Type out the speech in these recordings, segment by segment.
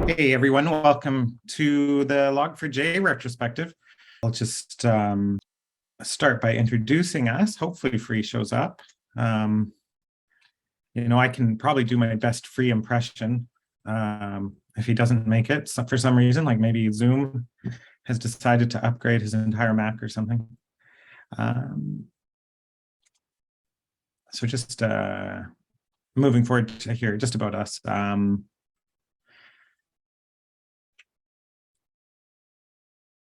Hey everyone, welcome to the Log4J retrospective. I'll just start by introducing us. Hopefully Free shows up. I can probably do my best Free impression if he doesn't make it for some reason, like maybe Zoom has decided to upgrade his entire Mac or something. So just moving forward to here, just about us.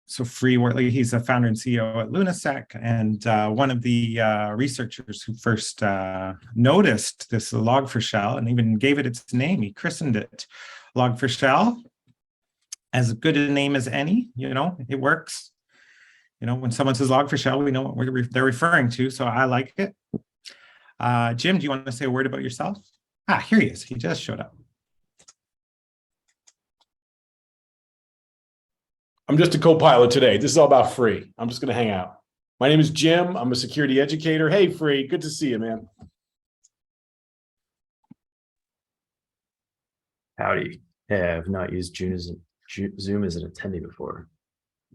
So Free Wortley, he's the founder and CEO at Lunasec, and one of the researchers who first noticed this Log4Shell and even gave it its name. He christened it Log4Shell, as good a name as any. It works. When someone says Log4Shell, we know what they're referring to, so I like it. Jim, do you want to say a word about yourself? Here he is. He just showed up. I'm just a co-pilot today. This is all about Free. I'm just going to hang out. My name is Jim. I'm a security educator. Hey, Free. Good to see you, man. Howdy. Hey, I've not used Zoom as an attendee before.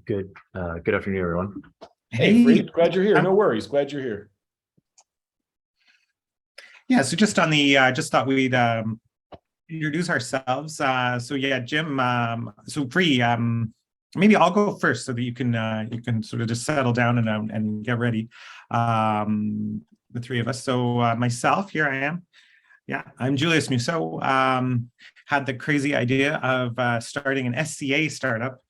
Good afternoon, everyone. Hey, Free. Glad you're here. No worries. Glad you're here. Yeah, so just on the, just thought we'd introduce ourselves. So yeah, Jim, so Free, maybe I'll go first so that you can sort of just settle down and get ready. The three of us. So myself, here I am. Yeah, I'm Julius Musseau. Had the crazy idea of starting an SCA startup,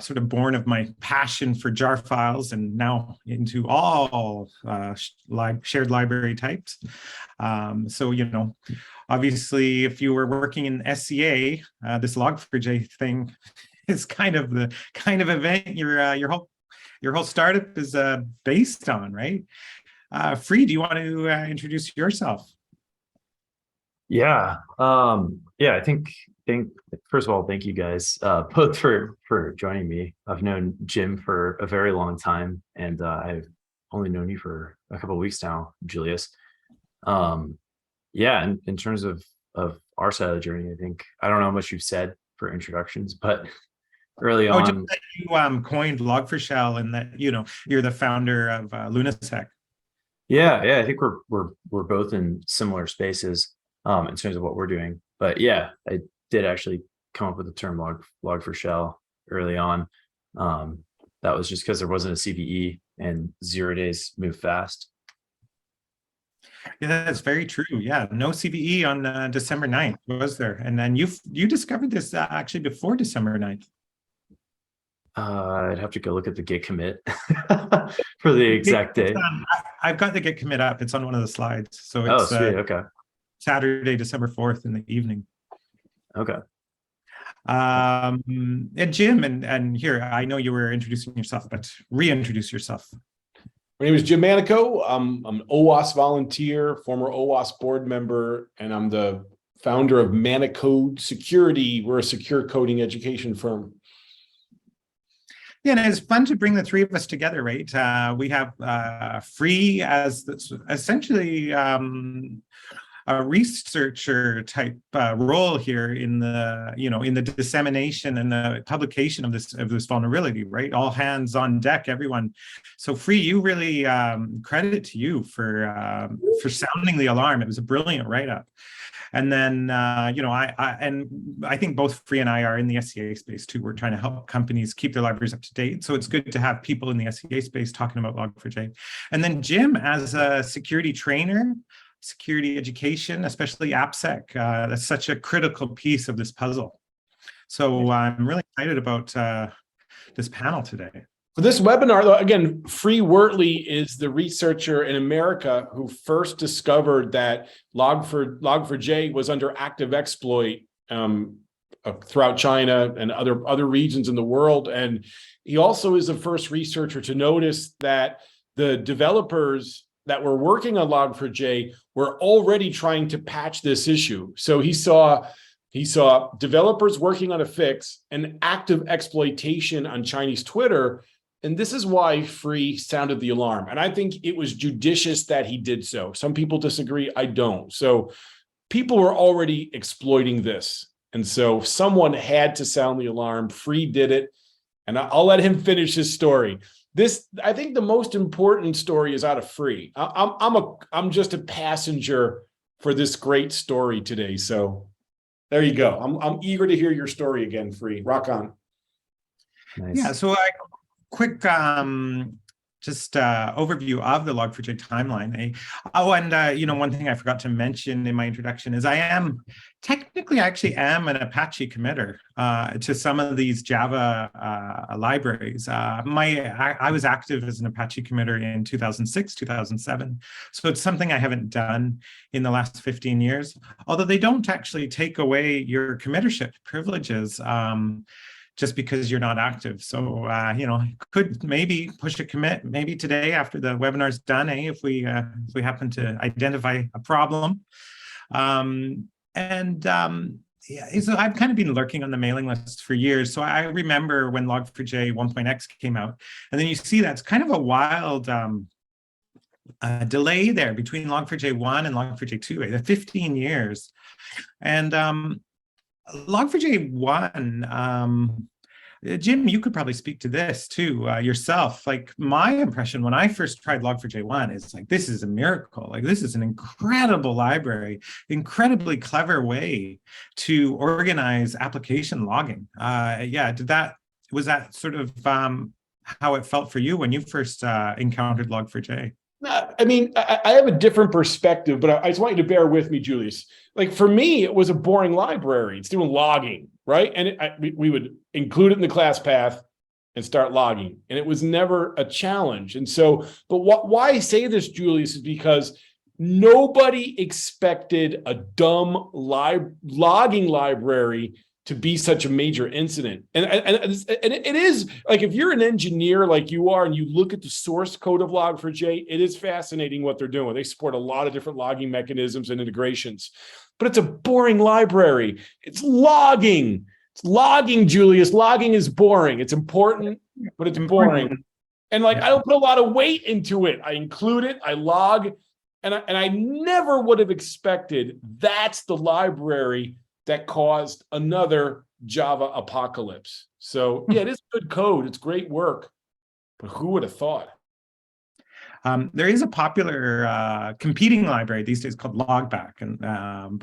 sort of born of my passion for jar files and now into all shared library types. So, obviously, if you were working in SCA, this Log4j thing is kind of the event your whole startup is based on, right? Free, do you want to introduce yourself? Yeah. I think first of all, thank you guys both for joining me. I've known Jim for a very long time, and I've only known you for a couple of weeks now, Julius. In terms of our side of the journey, I think I don't know how much you've said for introductions, but early on, just that you coined Log4Shell and that you're the founder of Lunasec. Yeah, I think we're both in similar spaces in terms of what we're doing. But yeah, I did actually come up with the term Log4Shell early on. That was just because there wasn't a CVE and 0 days move fast. Yeah, that's very true. Yeah, no CVE on December 9th, was there? And then you discovered this actually before December 9th. I'd have to go look at the Git commit for the exact date. I've got the Git commit up. It's on one of the slides. So it's sweet. Okay. Saturday, December 4th in the evening. Okay. And Jim, and here, I know you were introducing yourself, but reintroduce yourself. My name is Jim Manico. I'm an OWASP volunteer, former OWASP board member, and I'm the founder of Manicode Security. We're a secure coding education firm. Yeah, and it's fun to bring the three of us together, right? We have Free as essentially a researcher type role here in the in the dissemination and the publication of this vulnerability, right? All hands on deck, everyone. So Free, you really credit to you for sounding the alarm. It was a brilliant write-up. And then, I think both Free and I are in the SCA space too. We're trying to help companies keep their libraries up to date. So it's good to have people in the SCA space talking about Log4j. And then Jim, as a security trainer, security education, especially AppSec, that's such a critical piece of this puzzle. So I'm really excited about this panel today. For this webinar, again, Free Wortley is the researcher in America who first discovered that Log4j was under active exploit throughout China and other regions in the world. And he also is the first researcher to notice that the developers that were working on Log4j were already trying to patch this issue. So he saw developers working on a fix and active exploitation on Chinese Twitter. And this is why Free sounded the alarm. And I think it was judicious that he did so. Some people disagree. I don't. So people were already exploiting this. And so someone had to sound the alarm. Free did it. And I'll let him finish his story. I think the most important story is out of Free. I'm just a passenger for this great story today. So there you go. I'm eager to hear your story again, Free. Rock on. Nice. Yeah, so quick just overview of the Log4j timeline. One thing I forgot to mention in my introduction is I actually am an Apache committer to some of these Java libraries. I was active as an Apache committer in 2006, 2007. So it's something I haven't done in the last 15 years, although they don't actually take away your committership privileges. Just because you're not active. So, could maybe push a commit maybe today after the webinar's done, if we happen to identify a problem. So I've kind of been lurking on the mailing list for years. So I remember when Log4j 1.x came out, and then you see that's kind of a wild delay there between Log4j 1 and Log4j 2, the 15 years. And Log4j 1, Jim, you could probably speak to this too yourself. Like my impression when I first tried Log4j 1 is like, this is a miracle. Like this is an incredible library, incredibly clever way to organize application logging. Was that sort of how it felt for you when you first encountered Log4j? I mean, I have a different perspective, but I just want you to bear with me, Julius. Like for me, it was a boring library. It's doing logging, right? And we would include it in the class path and start logging. And it was never a challenge. And so, but why I say this, Julius, is because nobody expected a dumb logging library to be such a major incident. And it is, like, if you're an engineer like you are and you look at the source code of Log4j, it is fascinating what they're doing. They support a lot of different logging mechanisms and integrations, but it's a boring library. It's logging. It's logging, Julius. Logging is boring. It's important, but it's boring. And like, I don't put a lot of weight into it. I include it, I log, and I never would have expected that's the library that caused another Java apocalypse. So yeah, it is good code. It's great work, but who would have thought? There is a popular competing library these days called Logback, and I'm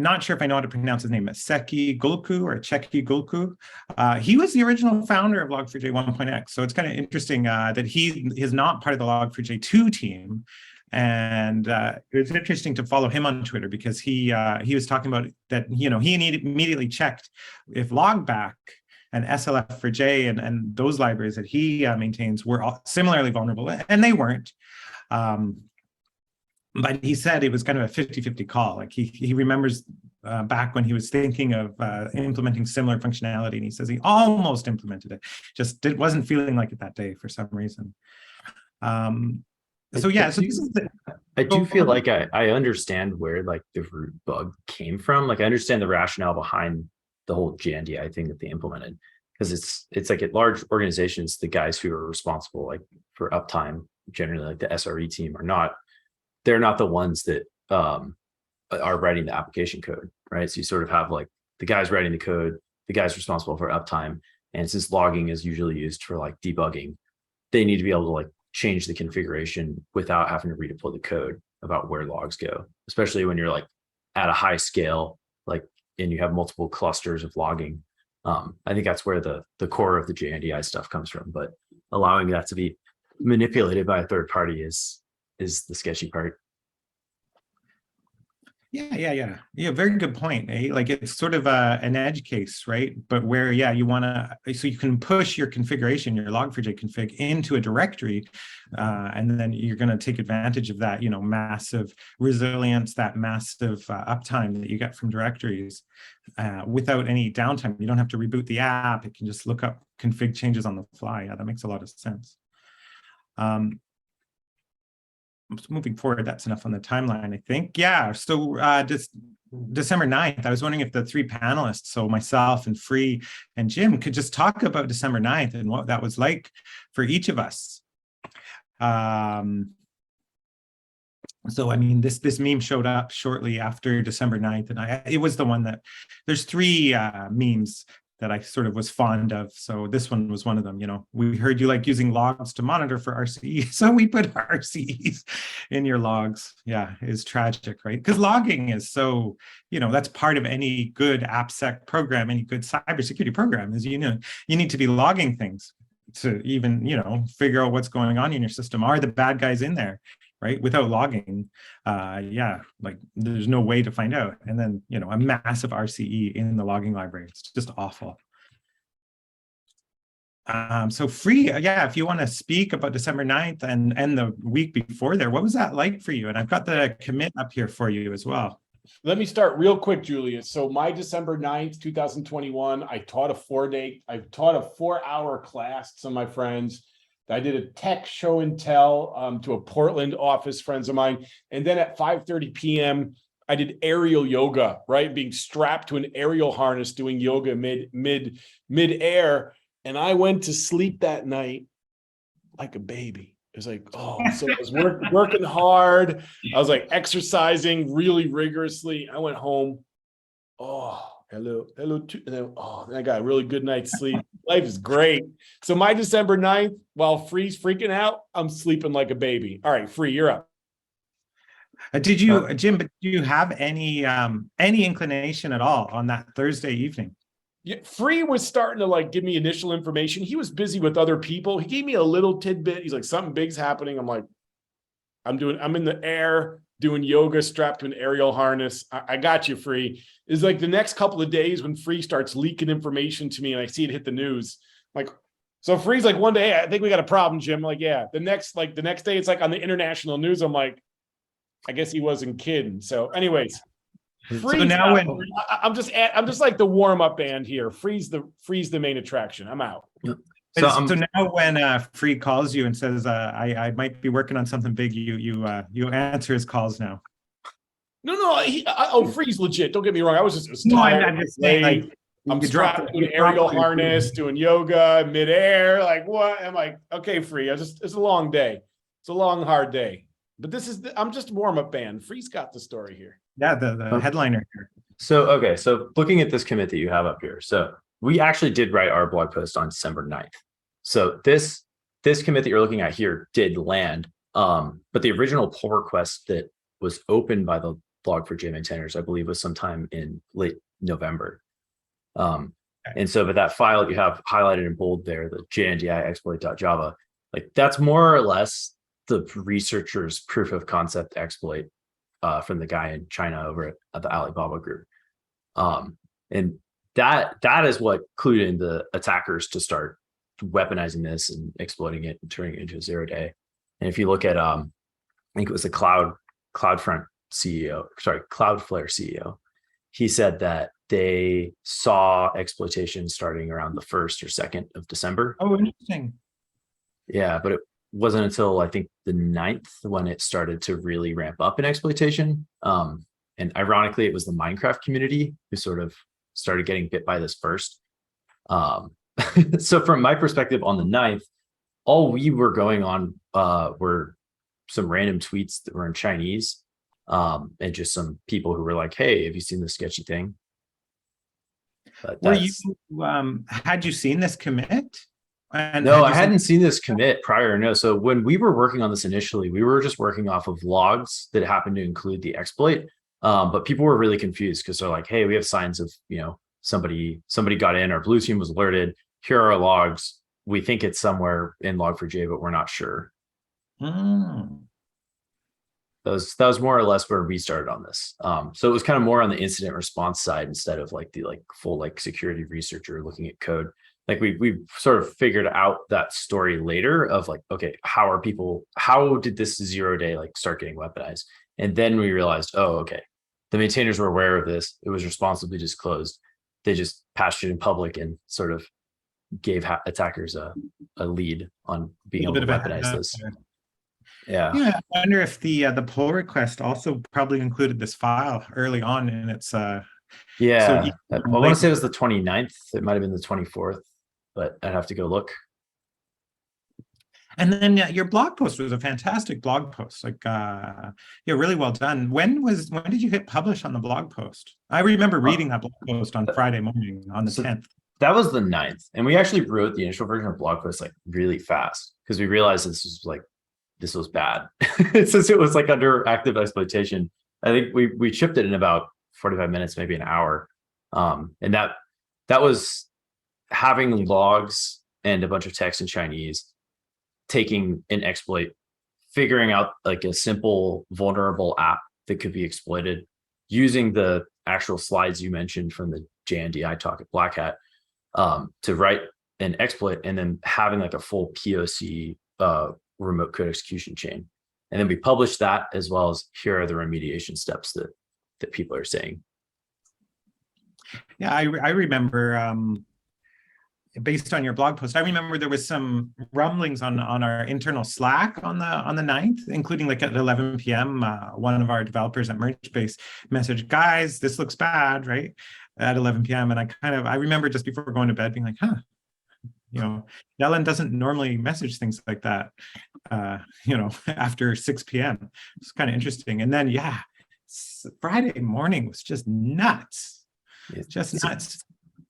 not sure if I know how to pronounce his name, Seki Gulku or Cheki Gulku. He was the original founder of Log4j 1.x. So it's kind of interesting that he is not part of the Log4j 2 team. And it was interesting to follow him on Twitter because he was talking about that, he immediately checked if Logback and SLF4j and those libraries that he maintains were similarly vulnerable, and they weren't. But he said it was kind of a 50-50 call. Like he remembers back when he was thinking of implementing similar functionality, and he says he almost implemented it, just it wasn't feeling like it that day for some reason. So yeah, so this is I do feel like I understand where like the root bug came from. Like I understand the rationale behind the whole JNDI thing that they implemented, because it's like at large organizations, the guys who are responsible like for uptime, generally like the SRE team, they're not the ones that are writing the application code, right? So you sort of have like the guys writing the code, the guys responsible for uptime, and since logging is usually used for like debugging, they need to be able to like change the configuration without having to redeploy the code about where logs go, especially when you're like at a high scale, like, and you have multiple clusters of logging. I think that's where the core of the JNDI stuff comes from, but allowing that to be manipulated by a third party is the sketchy part. Yeah. Very good point. Like it's sort of an edge case, right? But where, you want to, so you can push your configuration, your Log4j config into a directory, and then you're going to take advantage of that, massive resilience, that massive uptime that you get from directories without any downtime. You don't have to reboot the app. It can just look up config changes on the fly. Yeah, that makes a lot of sense. Moving forward, that's enough on the timeline, I think. Yeah, so just December 9th, I was wondering if the three panelists, so myself and Free and Jim, could just talk about December 9th and what that was like for each of us. So, I mean, this meme showed up shortly after December 9th, and it was the one that there's three memes that I sort of was fond of. So this one was one of them. You know, we heard you like using logs to monitor for RCE, so we put RCEs in your logs. Yeah, it's tragic, right? Because logging is so, you know, that's part of any good AppSec program, any good cybersecurity program is, you know, you need to be logging things to even, you know, figure out what's going on in your system. Are the bad guys in there? Right? Without logging, yeah, like there's no way to find out. And then, you know, a massive RCE in the logging library. It's just awful. So Free, yeah, if you want to speak about December 9th and the week before there, what was that like for you? And I've got the commit up here for you as well. Let me start real quick, Julius. So my December 9th, 2021, I taught a 4-hour class to some of my friends. I did a tech show and tell to a Portland office friends of mine. And then at 5:30 p.m., I did aerial yoga, right? Being strapped to an aerial harness, doing yoga mid-air. And I went to sleep that night like a baby. It was like, oh, so I was working hard. I was like exercising really rigorously. I went home. Oh, hello. And then, then I got a really good night's sleep. Life is great. So my December 9th, while Free's freaking out, I'm sleeping like a baby. All right, Free, you're up. Did you, Jim, do you have any inclination at all on that Thursday evening? Yeah, Free was starting to like give me initial information. He was busy with other people. He gave me a little tidbit. He's like, something big's happening. I'm like, I'm in the air doing yoga strapped to an aerial harness. I got you, Free. It's like the next couple of days when Free starts leaking information to me and I see it hit the news. I'm like, so Free's like, one day, I think we got a problem, Jim. I'm like, yeah. The next day, it's like on the international news. I'm like, I guess he wasn't kidding. So anyways, Free's so now I'm just like the warm-up band here. Free's the main attraction. I'm out. So now when Free calls you and says, I might be working on something big, you answer his calls now. No, Free's legit. Don't get me wrong. I was just tired. I'm just saying, like, I'm strapped to an aerial harness, doing yoga midair. Like what? I'm like, okay, Free. It's a long day. It's a long, hard day. But I'm just warm-up band. Free's got the story here. Yeah, the headliner here. So, okay. So looking at this commit that you have up here. So we actually did write our blog post on December 9th. So this commit that you're looking at here did land. But the original pull request that was opened by the Log4j maintainers, I believe, was sometime in late November. And so, but that file that you have highlighted in bold there, the JNDI exploit.java, like that's more or less the researcher's proof of concept exploit from the guy in China over at the Alibaba group. And that is what clued in the attackers to start weaponizing this and exploiting it and turning it into a 0-day. And if you look at, I think it was the Cloudflare CEO, he said that they saw exploitation starting around the 1st or 2nd of December. Oh, interesting. Yeah, but it wasn't until I think the 9th when it started to really ramp up in exploitation. And ironically, it was the Minecraft community who sort of started getting bit by this first. So from my perspective on the 9th, all we were going on were some random tweets that were in Chinese and just some people who were like, hey, have you seen this sketchy thing? Had you seen this commit? No, I hadn't seen this commit prior. No. So when we were working on this initially, we were just working off of logs that happened to include the exploit. But people were really confused because they're like, hey, we have signs of, somebody got in, our blue team was alerted. Here are our logs. We think it's somewhere in Log4j, but we're not sure. That was more or less where we started on this. So it was kind of more on the incident response side instead of like the full security researcher looking at code. Like we sort of figured out that story later of like, okay, how did this 0-day start getting weaponized? And then we realized, oh, okay, the maintainers were aware of this. It was responsibly disclosed. They just patched it in public and sort of gave attackers a lead on being able to weaponize this. Yeah. I wonder if the pull request also probably included this file early on in its yeah. So I want to say it was the 29th. It might have been the 24th, but I'd have to go look. And then your blog post was a fantastic blog post, like yeah, really well done. When did you hit publish on the blog post? I remember reading that blog post on Friday morning on the 10th. That was the 9th, and we actually wrote the initial version of blog post like really fast because we realized this was bad since it was like under active exploitation. I think we shipped it in about 45 minutes, maybe an hour, and that was having logs and a bunch of text in Chinese, taking an exploit, figuring out like a simple vulnerable app that could be exploited, using the actual slides you mentioned from the JNDI talk at Black Hat to write an exploit, and then having like a full POC remote code execution chain. And then we published that, as well as here are the remediation steps that people are saying. Yeah, I remember based on your blog post, I remember there was some rumblings on our internal Slack on the 9th, including like at 11 p.m. One of our developers at Merchbase messaged, guys, this looks bad, right? At 11 p.m. And I remember just before going to bed being like, huh, Dylan doesn't normally message things like that, after 6 p.m. It's kind of interesting. And then, yeah, Friday morning was just nuts. Just nuts.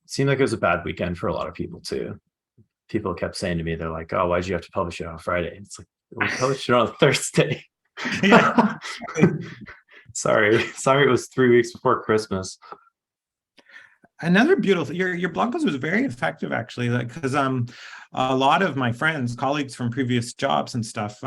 Seemed like it was a bad weekend for a lot of people too. People kept saying to me, they're like, oh, why'd you have to publish it on Friday? It's like, we published it on Thursday. Yeah. Sorry, it was 3 weeks before Christmas. Another beautiful, your blog post was very effective, actually, because a lot of my friends, colleagues from previous jobs and stuff,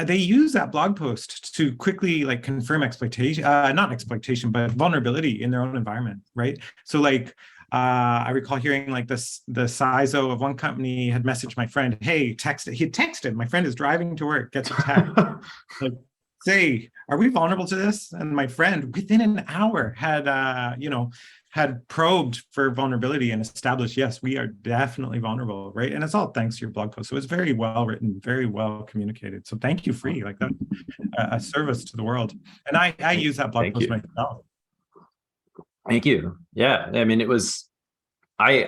they use that blog post to quickly like confirm exploitation, not exploitation, but vulnerability in their own environment, right? So like, I recall hearing like the CISO of one company had messaged my friend, hey, he texted, my friend is driving to work, gets a text, like, say, are we vulnerable to this? And my friend within an hour had probed for vulnerability and established, yes, we are definitely vulnerable, right? And it's all thanks to your blog post. So it's very well written, very well communicated. So thank you, Free, like that, a service to the world. And I use that blog post myself. Thank you. Yeah, I mean, it was, we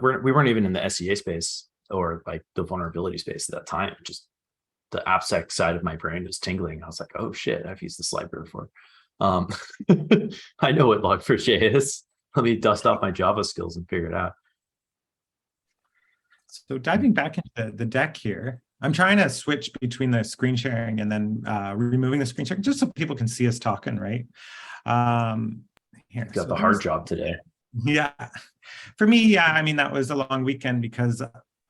weren't even in the SEA space or like the vulnerability space at that time. Just the AppSec side of my brain was tingling. I was like, oh shit, I've used this library before. I know what Log4j is. Let me dust off my Java skills and figure it out. So diving back into the deck here, I'm trying to switch between the screen sharing and then removing the screen sharing, just so people can see us talking, right? Here, got the hard job today. Yeah. For me, yeah, I mean, that was a long weekend because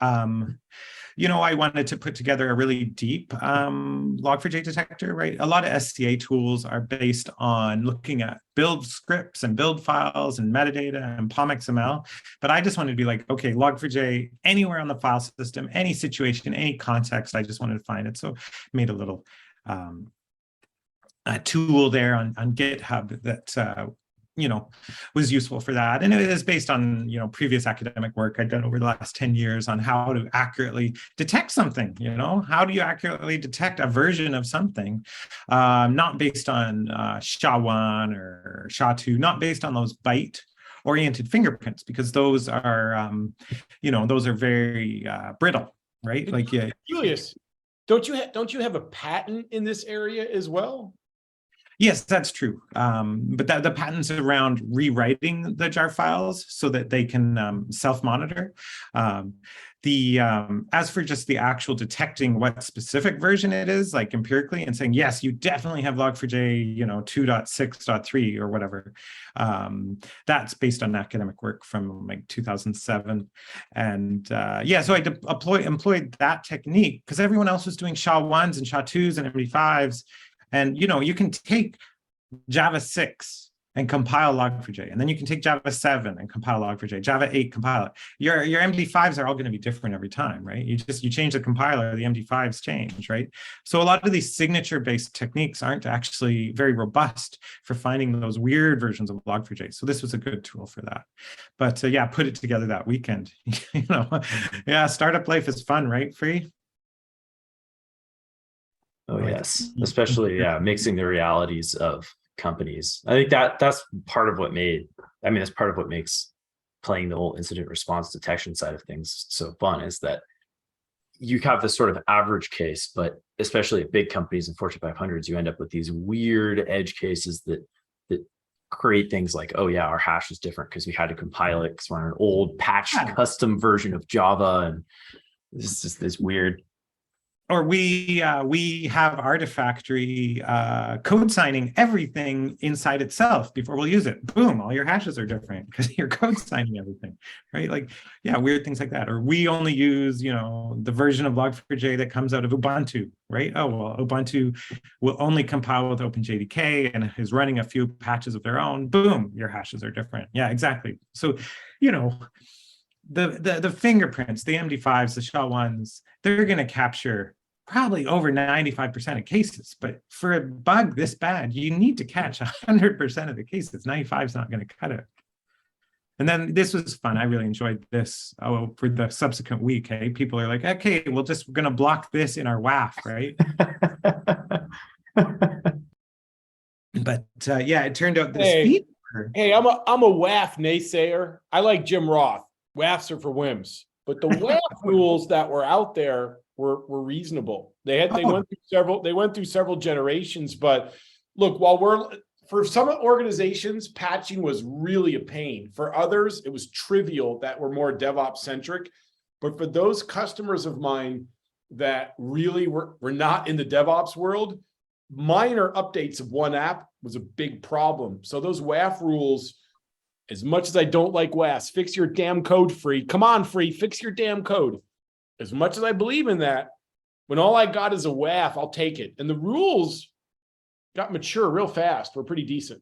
I wanted to put together a really deep Log4j detector, right? A lot of SCA tools are based on looking at build scripts and build files and metadata and POM.XML. But I just wanted to be like, okay, Log4j, anywhere on the file system, any situation, any context, I just wanted to find it. So made a little tool there on GitHub that was useful for that. And it is based on, previous academic work I've done over the last 10 years on how to accurately detect something, how do you accurately detect a version of something, not based on SHA-1 or SHA-2, not based on those byte-oriented fingerprints, because those are, those are very brittle, right? Like, yeah. Julius, don't you have a patent in this area as well? Yes, that's true. But the patents around rewriting the jar files so that they can self-monitor. As for just the actual detecting what specific version it is, like empirically, and saying, yes, you definitely have Log4j, 2.6.3 or whatever. That's based on academic work from like 2007. And so I employed that technique because everyone else was doing SHA-1s and SHA-2s and MD5s. And, you can take Java 6 and compile Log4j, and then you can take Java 7 and compile Log4j, Java 8 compile it. Your MD5s are all going to be different every time, right? You change the compiler, the MD5s change, right? So a lot of these signature-based techniques aren't actually very robust for finding those weird versions of Log4j. So this was a good tool for that. But yeah, put it together that weekend. Yeah, startup life is fun, right, Free? Oh yes, especially mixing the realities of companies. I think that's part of what that's part of what makes playing the whole incident response detection side of things so fun, is that you have this sort of average case, but especially at big companies and Fortune 500s, you end up with these weird edge cases that create things like, oh yeah, our hash is different because we had to compile it because we're on an old patched custom version of Java, and this is this weird. Or we have Artifactory code signing everything inside itself before we'll use it. Boom, all your hashes are different because you're code signing everything, right? Like, yeah, weird things like that. Or we only use, the version of Log4j that comes out of Ubuntu, right? Oh, well, Ubuntu will only compile with OpenJDK and is running a few patches of their own. Boom, your hashes are different. Yeah, exactly. So, the fingerprints, the MD5s, the SHA-1s, they're going to capture probably over 95% of cases. But for a bug this bad, you need to catch 100% of the cases. 95 is not going to cut it. And then this was fun. I really enjoyed this. Oh, for the subsequent week, hey, people are like, okay, we're going to block this in our WAF, right? But yeah, it turned out this feature. Hey, I'm a WAF naysayer. I like Jim Roth. WAFs are for whims, but the WAF rules that were out there were reasonable. They went through several generations. But look, for some organizations, patching was really a pain. For others, it was trivial that were more DevOps centric. But for those customers of mine that really were not in the DevOps world, minor updates of one app was a big problem. So those WAF rules, as much as I don't like WAFs, fix your damn code, Free. Come on, Free, fix your damn code. As much as I believe in that, when all I got is a WAF, I'll take it. And the rules got mature real fast. We're pretty decent.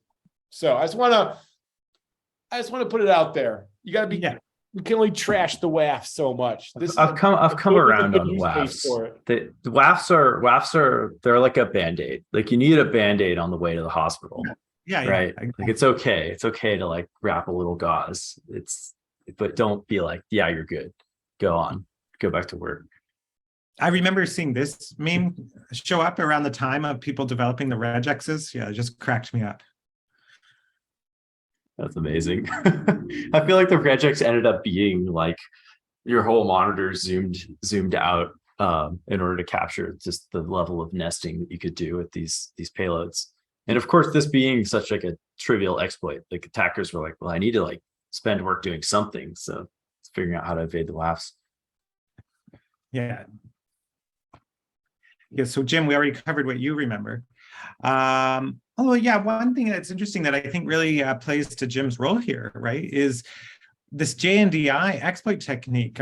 So I just want to put it out there. You got to be. Yeah. We can only trash the WAF so much. I've come around on WAFs. The WAFs are they're like a Band-Aid. Like you need a Band-Aid on the way to the hospital. Yeah, right. Like it's okay. It's okay to like wrap a little gauze. But don't be like, yeah, you're good. Go on. Go back to work. I remember seeing this meme show up around the time of people developing the regexes. Yeah, it just cracked me up. That's amazing. I feel like the regex ended up being like your whole monitor zoomed out in order to capture just the level of nesting that you could do with these payloads. And of course, this being such like a trivial exploit, like attackers were like, well, I need to like spend work doing something. So it's figuring out how to evade the WAFs. Yeah. Yeah. So Jim, we already covered what you remember. Although, yeah, one thing that's interesting that I think really plays to Jim's role here, right, is this JNDI exploit technique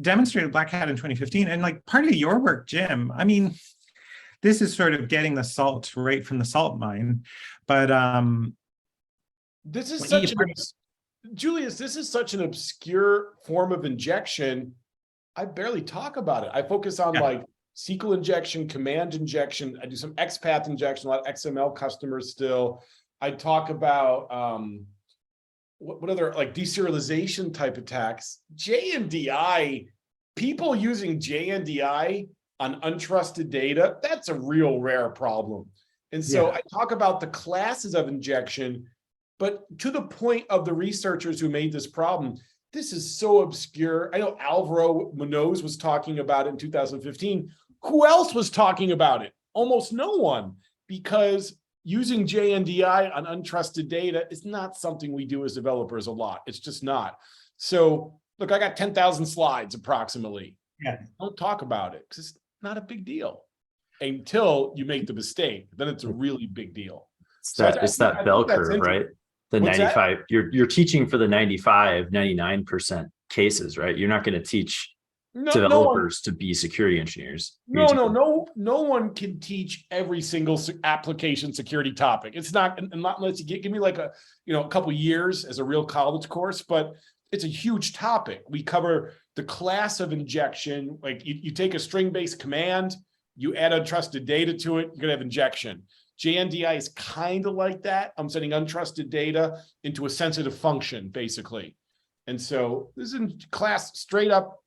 demonstrated Black Hat in 2015. And like part of your work, Jim, I mean, this is sort of getting the salt right from the salt mine. But this is Julius, this is such an obscure form of injection. I barely talk about it. I focus on like SQL injection, command injection. I do some XPath injection, a lot of XML customers still. I talk about what other like deserialization type attacks. JNDI, people using JNDI on untrusted data, that's a real rare problem. And so I talk about the classes of injection, but to the point of the researchers who made this problem, this is so obscure. I know Alvaro Munoz was talking about it in 2015. Who else was talking about it? Almost no one, because using JNDI on untrusted data is not something we do as developers a lot. It's just not. So look, I got 10,000 slides approximately. Yeah. Don't talk about it because it's not a big deal until you make the mistake. Then it's a really big deal. It's that bell curve, right? The 95, you're teaching for the 99% cases, right? You're not going to teach developers to be security engineers. No one can teach every single application security topic. It's not unless you give me like a couple years as a real college course, but it's a huge topic. We cover the class of injection. Like you take a string-based command, you add untrusted data to it, you're gonna have injection. JNDI is kind of like that. I'm sending untrusted data into a sensitive function, basically. And so this is in class straight up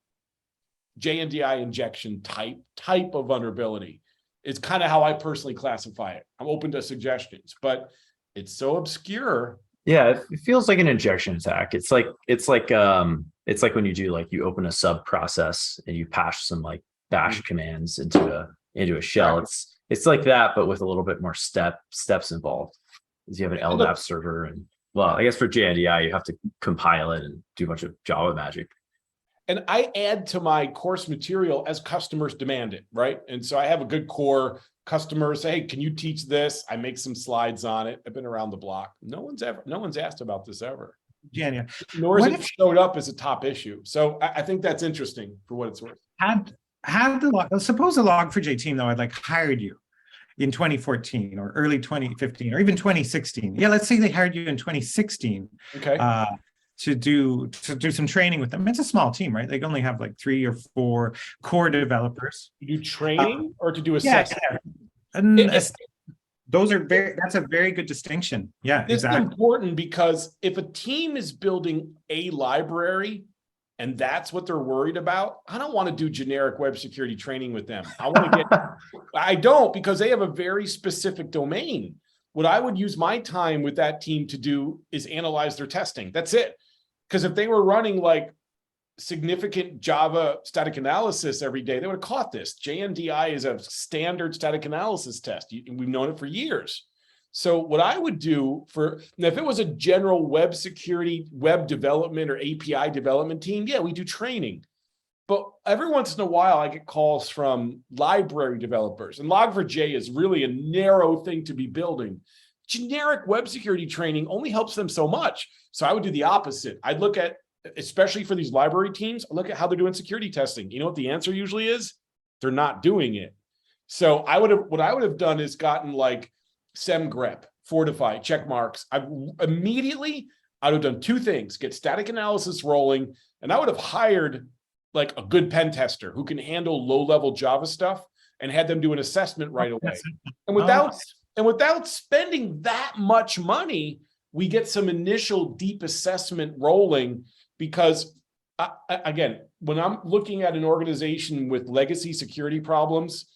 JNDI injection type of vulnerability. It's kind of how I personally classify it. I'm open to suggestions, but it's so obscure. Yeah, it feels like an injection attack. It's like it's like when you do like you open a sub process and you pass some like bash commands into a shell. It's like that, but with a little bit more steps involved. Because you have an LDAP server, and well, I guess for JNDI you have to compile it and do a bunch of Java magic. And I add to my course material as customers demand it, right? And so I have a good core. Customers say, hey, can you teach this? I make some slides on it. I've been around the block. No one's asked about this ever. Yeah. Nor has it showed up as a top issue. So I think that's interesting for what it's worth. Suppose the Log4j team though had like hired you in 2014 or early 2015 or even 2016. Yeah, let's say they hired you in 2016. Okay. To do some training with them. It's a small team, right? They only have like 3 or 4 core developers. To do training or to do assessment? Yeah. And that's a very good distinction. Yeah, this exactly. is important because if a team is building a library and that's what they're worried about, I don't want to do generic web security training with them. I don't, because they have a very specific domain. What I would use my time with that team to do is analyze their testing. That's it. Because if they were running like significant Java static analysis every day, they would have caught this. JNDI is a standard static analysis test. We've known it for years. So what I would do if it was a general web security, web development or API development team, yeah, we do training. But every once in a while, I get calls from library developers, and Log4j is really a narrow thing to be building. Generic web security training only helps them so much. So I would do the opposite. I'd look at, especially for these library teams, I look at how they're doing security testing. You know what the answer usually is? They're not doing it. So what I would have done is gotten like SEMGREP, Fortify, check marks. I would have done 2 things: get static analysis rolling, and I would have hired like a good pen tester who can handle low-level Java stuff and had them do an assessment right away. And without spending that much money, we get some initial deep assessment rolling because, again, when I'm looking at an organization with legacy security problems,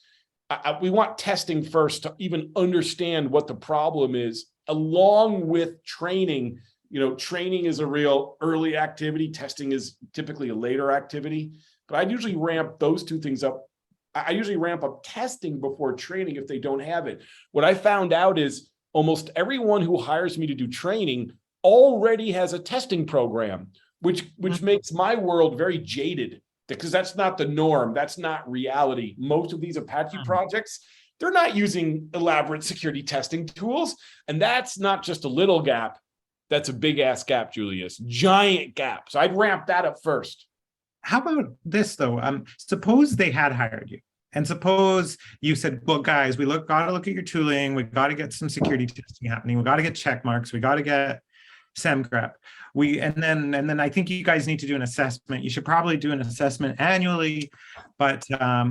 we want testing first to even understand what the problem is, along with training. You know, training is a real early activity. Testing is typically a later activity. But I'd usually ramp those 2 things up. I usually ramp up testing before training if they don't have it. What I found out is almost everyone who hires me to do training already has a testing program, which makes my world very jaded, because that's not the norm. That's not reality. Most of these Apache projects, they're not using elaborate security testing tools. And that's not just a little gap. That's a big ass gap, Julius. Giant gap. So I'd ramp that up first. How about this though? Suppose they had hired you, and suppose you said, "Well, guys, got to look at your tooling. We got to get some security testing happening. We got to get check marks. We got to get SEMGREP. And then I think you guys need to do an assessment. You should probably do an assessment annually, but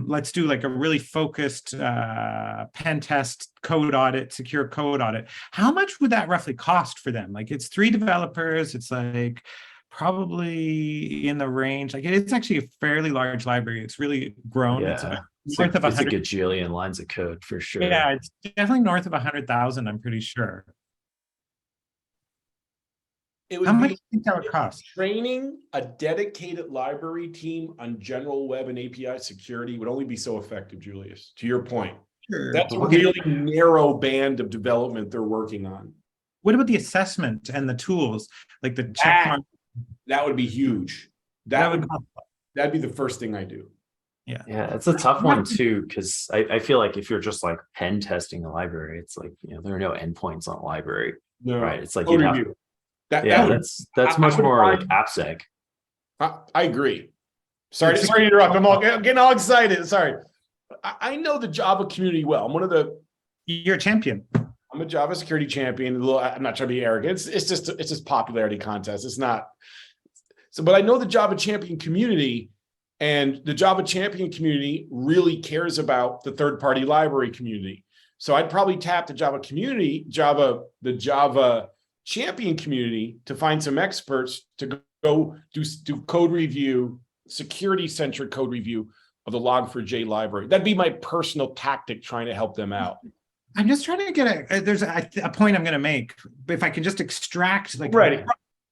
let's do like a really focused pen test code audit, secure code audit." How much would that roughly cost for them? Like, it's 3 developers. It's like probably in the range, like it's actually a fairly large library. It's really grown. Yeah. It's north of 100. It's a gajillion lines of code for sure. Yeah, it's definitely north of 100,000, I'm pretty sure. How much do you think that would cost? Training a dedicated library team on general web and API security would only be so effective, Julius, to your point. Sure. That's a really narrow band of development they're working on. What about the assessment and the tools, like the check mark? That would be huge. That'd be the first thing I do. Yeah, it's a tough one too, because I feel like if you're just like pen testing a library, it's like, you know, there are no endpoints on a library, right? It's like you'd have to, that's much more like AppSec. I agree. Sorry to interrupt. I'm getting all excited. Sorry. I know the Java community well. You're a champion. I'm a Java security champion. I'm not trying to be arrogant. It's just popularity contest. It's not. So, but I know the Java champion community, and the Java champion community really cares about the third-party library community. So I'd probably tap the Java community, the Java champion community, to find some experts to go do code review, security-centric code review of the Log4j library. That'd be my personal tactic, trying to help them out. I'm just trying to get there's a point I'm going to make. If I can just extract, like, ready.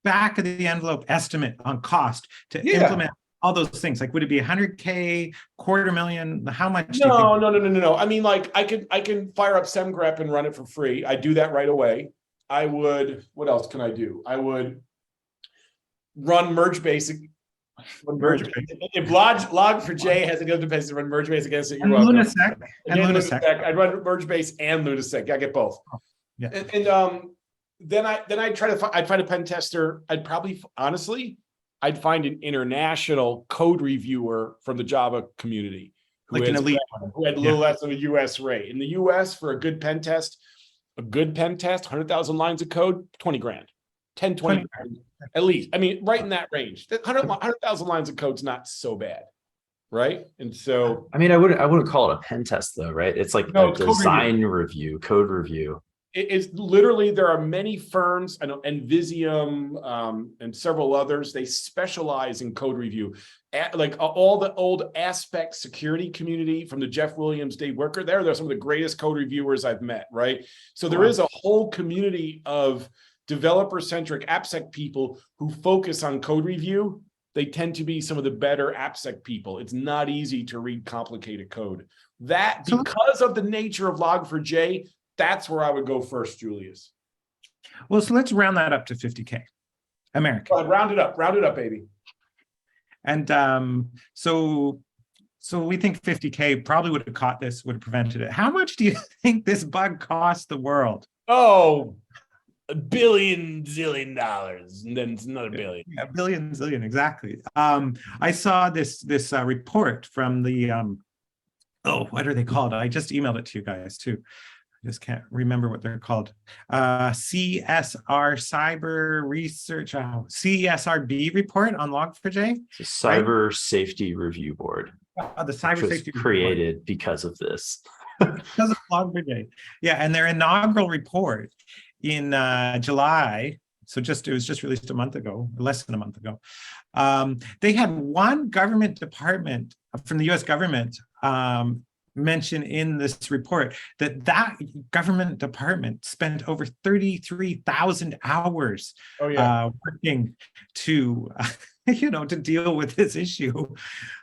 back of the envelope estimate on cost to implement all those things? Like, would it be 100K, $250,000? How much do you think? No. I mean, like, I can fire up SemGrep and run it for free. I do that right away. I would, what else can I do? I would run merge basic. If Log4J has any other dependency to run merge base against it, you're welcome. Lunasec. And Lunasec. I'd run merge base and Lunasec. I get both. Yeah. And then I'd find a pen tester. I'd probably, honestly, I'd find an international code reviewer from the Java community Like an elite one. who had a little less of a US rate. In the US, for a good pen test, 100,000 lines of code, 20 grand, 10, 20 grand, at least. I mean, right in that range. 100,000 lines of code's not so bad, right? And so, I mean, I wouldn't call it a pen test though, right? It's like a design review, code review. It's literally, there are many firms, I know Envisium and several others, they specialize in code review. Like all the old AppSec security community from the Jeff Williams, Dave Worker, they're some of the greatest code reviewers I've met, right? So there is a whole community of developer-centric AppSec people who focus on code review. They tend to be some of the better AppSec people. It's not easy to read complicated code. That, because of the nature of Log4j, that's where I would go first, Julius. Well, so let's round that up to 50K American. Round it up, baby. And so we think 50K probably would have caught this, would have prevented it. How much do you think this bug cost the world? Oh, $1 billion zillion, and then it's another billion. Yeah, billion zillion, exactly. I saw this report from the what are they called? I just emailed it to you guys too. I just can't remember what they're called. CSR Cyber Research, CSRB report on Log4j. It's a Cyber Safety Review Board. The Cyber Safety created report. because of this. Because of Log4j. Yeah, and their inaugural report in July, so it was just released a month ago, less than a month ago. They had one government department from the US government mention in this report that government department spent over 33,000 hours working to to deal with this issue,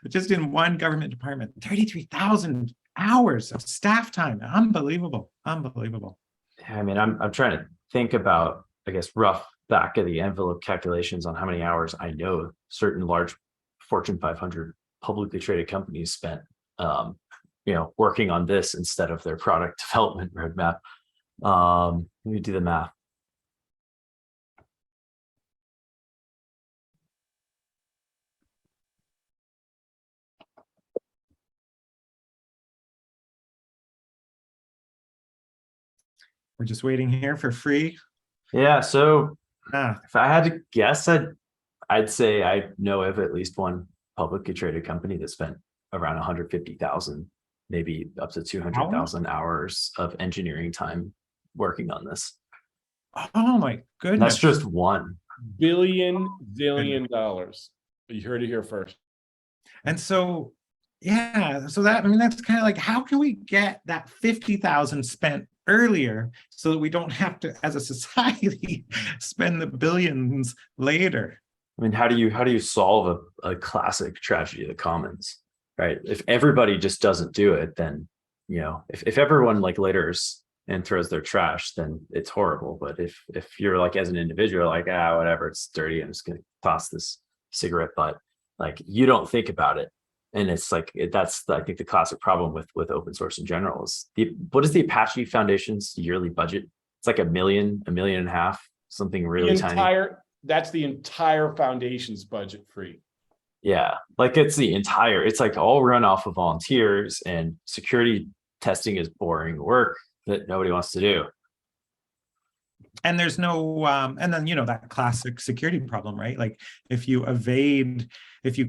just in one government department. 33,000 hours of staff time. Unbelievable. I mean, I'm trying to think about, I guess, rough back of the envelope calculations on how many hours I know certain large Fortune 500 publicly traded companies spent working on this instead of their product development roadmap. Let me do the math. We're just waiting here for free. Yeah, so if I had to guess, I'd say I know of at least one publicly traded company that spent around 150,000, maybe up to 200,000 hours of engineering time working on this. Oh my goodness. That's just one. $1 billion. You heard it here first. And so, yeah, so that's kind of like, how can we get that 50,000 spent earlier so that we don't have to, as a society, spend the billions later? I mean, how do you solve a classic tragedy of the commons, right? If everybody just doesn't do it, then, if everyone like litters and throws their trash, then it's horrible. But if you're like, as an individual, like, whatever, it's dirty, I'm just going to toss this cigarette butt, like, you don't think about it. And it's like, that's, I think, the classic problem with open source in general is what is the Apache Foundation's yearly budget? It's like $1 million, $1.5 million, something really tiny. That's the entire foundation's budget, free. Yeah, like it's like all run off of volunteers, and security testing is boring work that nobody wants to do. And there's no, and then, that classic security problem, right? Like if you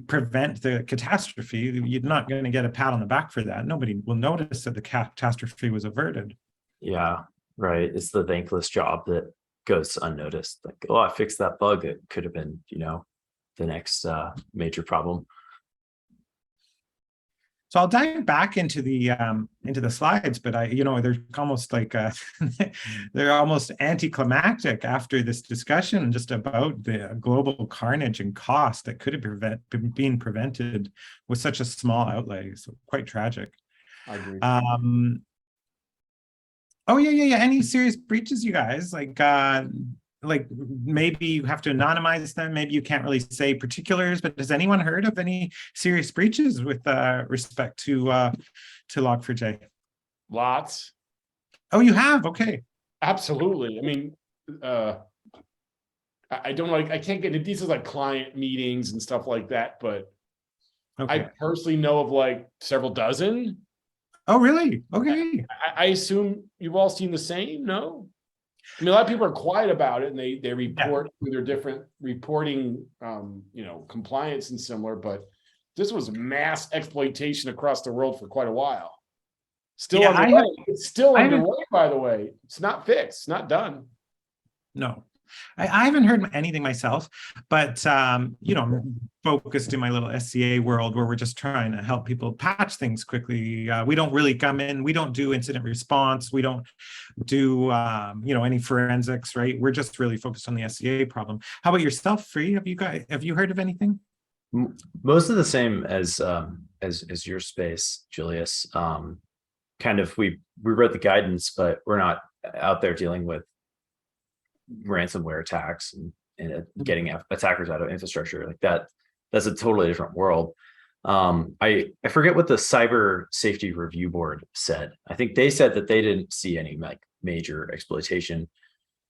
prevent the catastrophe, you're not going to get a pat on the back for that. Nobody will notice that the catastrophe was averted. Yeah, right. It's the thankless job that goes unnoticed. Like, I fixed that bug. It could have been, the next major problem. So I'll dive back into the slides, but they're almost like they're almost anticlimactic after this discussion just about the global carnage and cost that could have been prevented with such a small outlay. So quite tragic. I agree. Oh yeah. Any serious breaches, you guys? Like maybe you have to anonymize them. Maybe you can't really say particulars, but has anyone heard of any serious breaches with respect to Log4j? Lots. Oh, you have? Okay. Absolutely. I mean, I don't like, I can't get into details like client meetings and stuff like that, but Okay. I personally know of like several dozen. Oh, really? Okay. I assume you've all seen the same, no? I mean, a lot of people are quiet about it and they report through their different reporting, compliance and similar, but this was mass exploitation across the world for quite a while. Still underway. It's still underway, by the way. It's not fixed, it's not done. No. I haven't heard anything myself, but I'm focused in my little SCA world where we're just trying to help people patch things quickly. We don't really come in, we don't do incident response, we don't do any forensics, right? We're just really focused on the SCA problem. How about yourself, Free? Have you heard of anything? Most of the same as your space, Julius. Kind of we wrote the guidance, but we're not out there dealing with ransomware attacks and getting attackers out of infrastructure like that. That's a totally different world. I forget what the Cyber Safety Review Board said. I think they said that they didn't see any like major exploitation.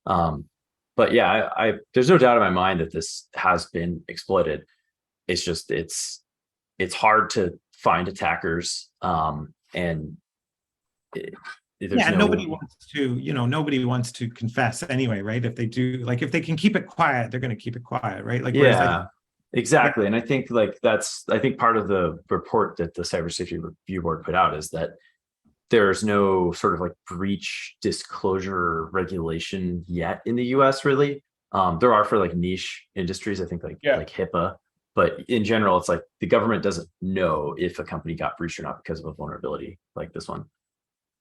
But yeah, there's no doubt in my mind that this has been exploited. It's just it's hard to find attackers, and nobody wants to confess anyway, right? If they do, like if they can keep it quiet, they're going to keep it quiet, right? Like exactly. And I think part of the report that the Cyber Safety Review Board put out is that there's no sort of like breach disclosure regulation yet in the US, really. There are for like niche industries, I think like HIPAA, but in general, it's like the government doesn't know if a company got breached or not because of a vulnerability like this one.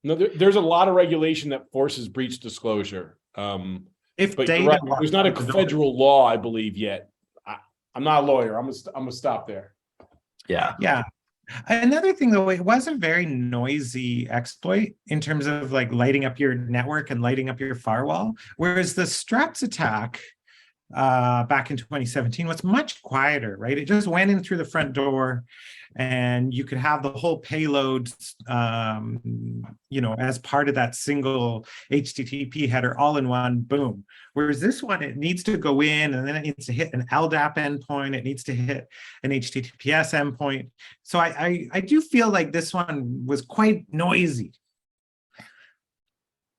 No, there's a lot of regulation that forces breach disclosure. There's not a federal law, I believe, yet. I'm not a lawyer. I'm gonna stop there. Yeah. Another thing, though, it was a very noisy exploit in terms of like lighting up your network and lighting up your firewall, whereas the Struts attack back in 2017 was much quieter, right? It just went in through the front door and you could have the whole payload, as part of that single HTTP header all in one, boom. Whereas this one, it needs to go in and then it needs to hit an LDAP endpoint. It needs to hit an HTTPS endpoint. So I do feel like this one was quite noisy.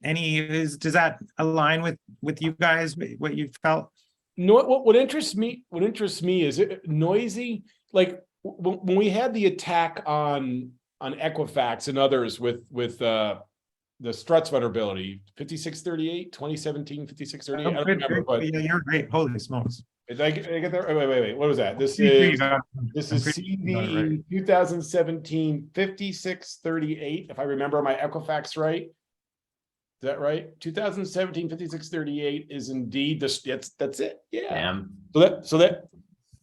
Does that align with you guys, what you felt? No, what interests me is it noisy. Like when we had the attack on Equifax and others with the Struts vulnerability, 5638, 2017, 5638. I don't remember, but yeah, you're great. Holy smokes! Did I get there? Wait. What was that? This is CVE 2017 5638. If I remember my Equifax right. Is that right? 2017 5638 is indeed that's it. Yeah. Damn. So that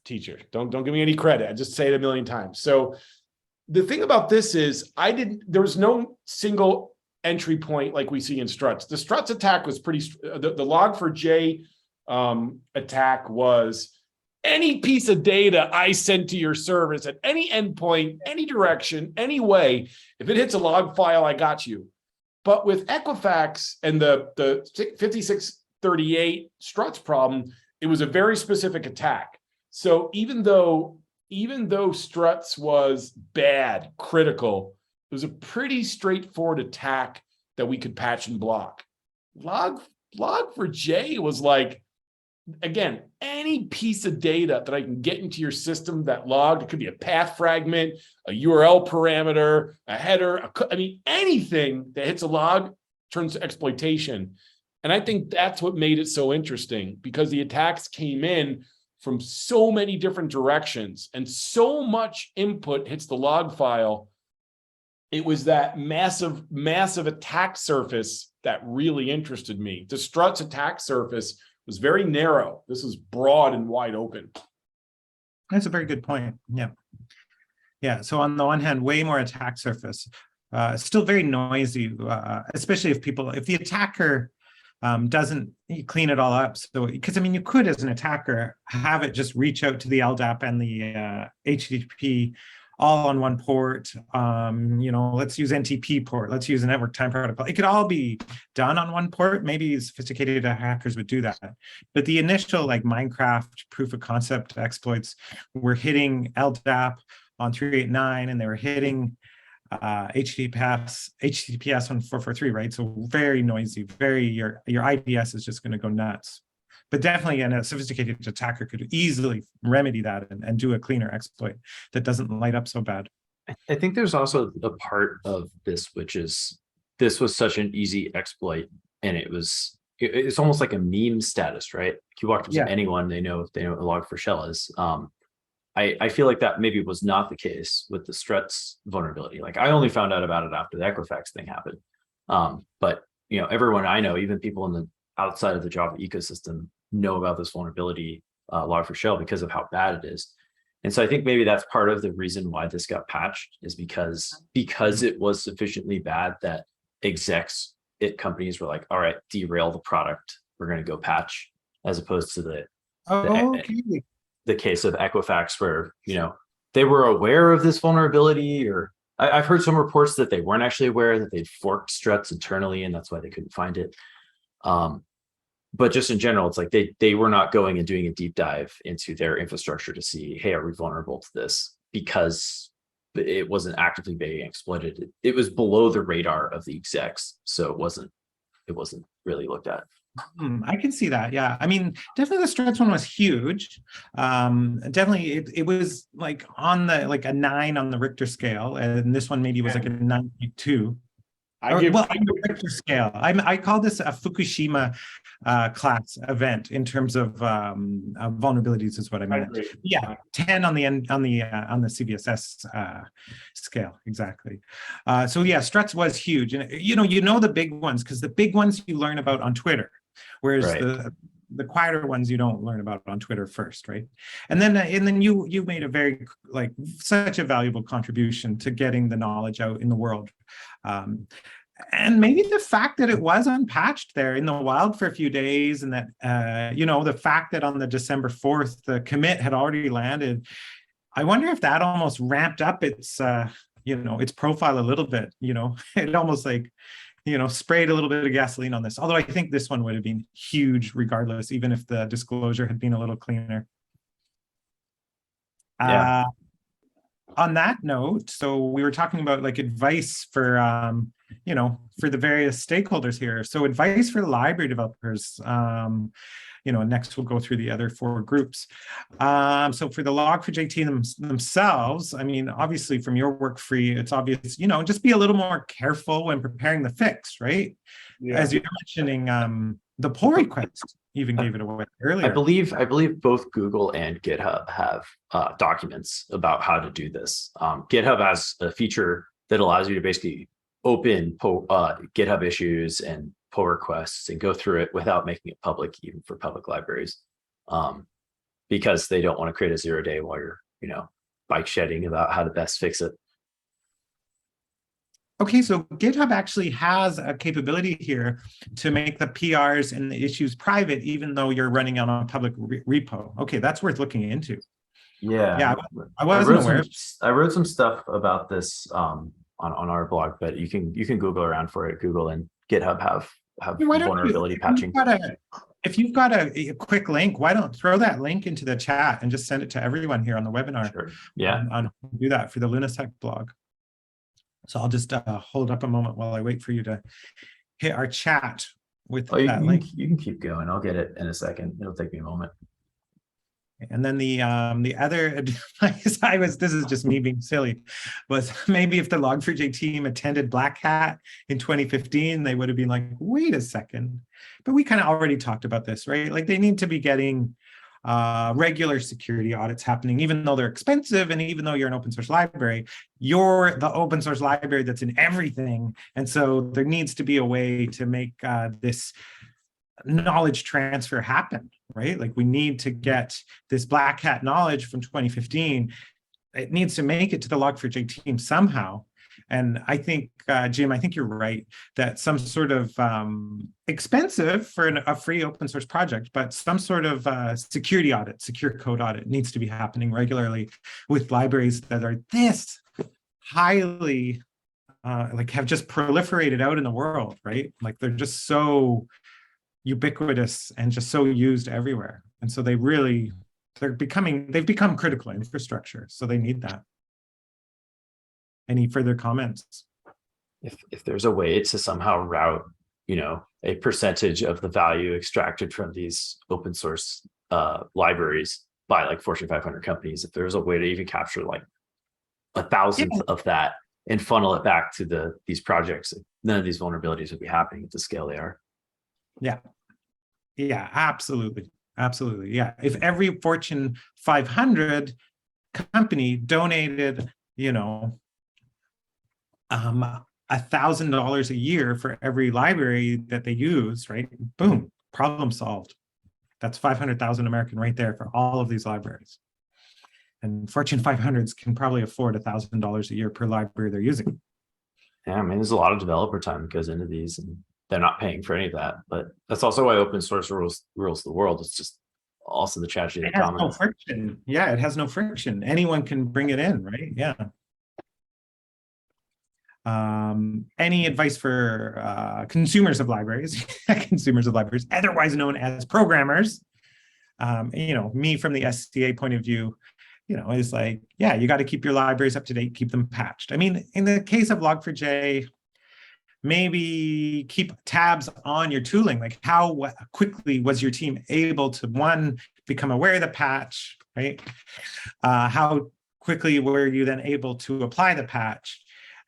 teacher, don't give me any credit. I just say it a million times. So the thing about this is there was no single entry point like we see in Struts. The Struts attack was pretty, the Log4j attack was any piece of data I send to your service at any endpoint, any direction, any way, if it hits a log file, I got you. But with Equifax and the 5638 Struts problem, it was a very specific attack. So even though Struts was bad, critical, it was a pretty straightforward attack that we could patch and block. Log4j was like, again, any piece of data that I can get into your system that logged, it could be a path fragment, a URL parameter, a header, anything that hits a log turns to exploitation. And I think that's what made it so interesting, because the attacks came in from so many different directions and so much input hits the log file it was that massive attack surface that really interested me. The Strut's attack surface was very narrow. This is broad and wide open. That's a very good point. Yeah. Yeah. So on the one hand, way more attack surface, still very noisy, especially if the attacker doesn't clean it all up. So, because I mean, you could, as an attacker, have it just reach out to the LDAP and the HTTP all on one port. Let's use NTP port. Let's use a network time protocol. It could all be done on one port. Maybe sophisticated hackers would do that. But the initial like Minecraft proof of concept exploits were hitting LDAP on 389, and they were hitting HTTPS on 443, right? So very noisy, your IDS is just going to go nuts. But definitely, a sophisticated attacker could easily remedy that and do a cleaner exploit that doesn't light up so bad. I think there's also a part of this, which is this was such an easy exploit, and it's almost like a meme status, right? If you walk up to anyone, they know what Log4Shell is. I feel like that maybe was not the case with the Struts vulnerability. Like, I only found out about it after the Equifax thing happened. But everyone I know, even people in the outside of the Java ecosystem, know about this vulnerability, Log4Shell, because of how bad it is. And so I think maybe that's part of the reason why this got patched, is because it was sufficiently bad that execs at companies were like, all right, derail the product, we're going to go patch, as opposed to the case of Equifax, where they were aware of this vulnerability, or I've heard some reports that they weren't actually aware, that they'd forked Struts internally and that's why they couldn't find it. But just in general, it's like they were not going and doing a deep dive into their infrastructure to see, hey, are we vulnerable to this? Because it wasn't actively being exploited. It was below the radar of the execs, so it wasn't really looked at. I can see that. Yeah. I mean, definitely the Struts one was huge. Definitely it was like on the a 9 on the Richter scale, and this one maybe was like a 9.2. On the Richter scale. I call this a Fukushima class event in terms of vulnerabilities, is what I meant. Yeah, 10 on the CVSS scale, exactly. So yeah, Struts was huge, and you know the big ones, because the big ones you learn about on Twitter, whereas the quieter ones you don't learn about on Twitter first, right? And then you made a very such a valuable contribution to getting the knowledge out in the world. And maybe the fact that it was unpatched there in the wild for a few days, and that the fact that on the December 4th the commit had already landed, I wonder if that almost ramped up its its profile a little bit. It almost sprayed a little bit of gasoline on this. Although I think this one would have been huge regardless, even if the disclosure had been a little cleaner. Yeah. On that note, so we were talking about advice for for the various stakeholders here. So advice for library developers. Next we'll go through the other 4 groups. So for the Log4j team themselves, I mean, obviously from your work, Free, it's obvious, just be a little more careful when preparing the fix, right? Yeah. As you're mentioning, the pull request even gave it away earlier. I believe both Google and GitHub have documents about how to do this. GitHub has a feature that allows you to basically open GitHub issues and pull requests and go through it without making it public, even for public libraries, because they don't want to create a 0-day while you're bike shedding about how to best fix it. Okay, so GitHub actually has a capability here to make the PRs and the issues private, even though you're running on a public repo. Okay, that's worth looking into. Yeah, I wasn't aware. I wrote some stuff about this on our blog, but you can Google around for it. Google and GitHub have vulnerability patching. If you've got a quick link, why don't throw that link into the chat and just send it to everyone here on the webinar? Sure. Yeah, on do that for the Lunasec blog. So I'll just hold up a moment while I wait for you to hit our chat with that link. You can keep going. I'll get it in a second. It'll take me a moment. And then the other advice this is just me being silly, was maybe if the Log4j team attended Black Hat in 2015, they would have been like, wait a second. But we kind of already talked about this, right? Like, they need to be getting regular security audits happening, even though they're expensive, and even though you're an open source library, you're the open source library that's in everything. And so there needs to be a way to make this knowledge transfer happen, right? Like we need to get this black hat knowledge from 2015. It needs to make it to the Log4j team somehow. And I think, Jim, I think you're right that some sort of expensive for a free open source project, but some sort of security audit, secure code audit needs to be happening regularly with libraries that are this highly, like have just proliferated out in the world, right? Like they're just so ubiquitous and just so used everywhere. And so they've become critical infrastructure. So they need that. Any further comments? If there's a way to somehow route, a percentage of the value extracted from these open source libraries by like Fortune 500 companies, if there's a way to even capture like 1,000th of that and funnel it back to these projects, none of these vulnerabilities would be happening at the scale they are. Yeah, absolutely. Yeah, if every Fortune 500 company donated, $1,000 a year for every library that they use, right? Boom, problem solved. That's 500,000 American right there for all of these libraries. And Fortune 500s can probably afford $1,000 a year per library they're using. Yeah, I mean, there's a lot of developer time that goes into these, and they're not paying for any of that. But that's also why open source rules the world. It's just also the tragedy of the commons. No friction. Yeah, it has no friction. Anyone can bring it in, right? Yeah. Any advice for consumers of libraries, otherwise known as programmers? Me from the SCA point of view, is like, yeah, you got to keep your libraries up to date, keep them patched. I mean, in the case of Log4j, maybe keep tabs on your tooling, like how quickly was your team able to, one, become aware of the patch, right? How quickly were you then able to apply the patch?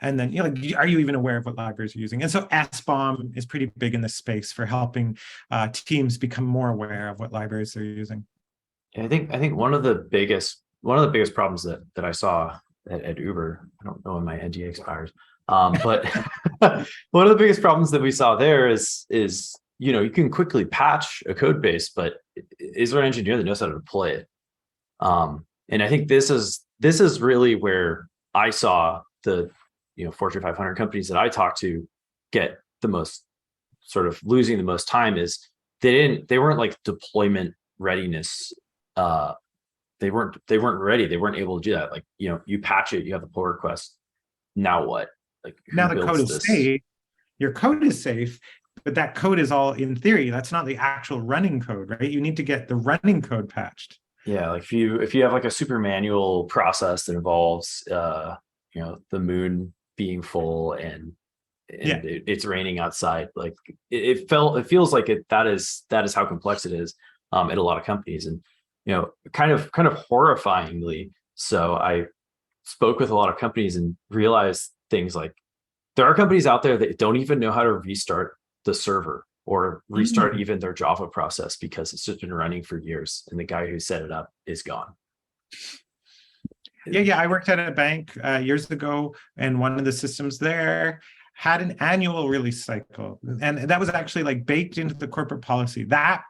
And then, are you even aware of what libraries you're using? And so SBOM is pretty big in this space for helping teams become more aware of what libraries they're using. I think one of the biggest problems that I saw at Uber, I don't know when my NDA expires, but one of the biggest problems that we saw there is you can quickly patch a code base, but is there an engineer that knows how to deploy it? And I think this is really where I saw the Fortune 500 companies that I talked to get the most sort of losing the most time is they weren't like deployment readiness. They weren't ready. They weren't able to do that. Like, you patch it, you have the pull request. Now what? Like, now the code is safe. Your code is safe, but that code is all in theory. That's not the actual running code, right? You need to get the running code patched. Yeah, like if you have like a super manual process that involves the moon being full and it's raining outside, like it feels like that is how complex it is at a lot of companies. And kind of horrifyingly so, I spoke with a lot of companies and realized things like there are companies out there that don't even know how to restart the server or restart even their Java process because it's just been running for years and the guy who set it up is gone. Yeah. I worked at a bank years ago, and one of the systems there had an annual release cycle, and that was actually like baked into the corporate policy. That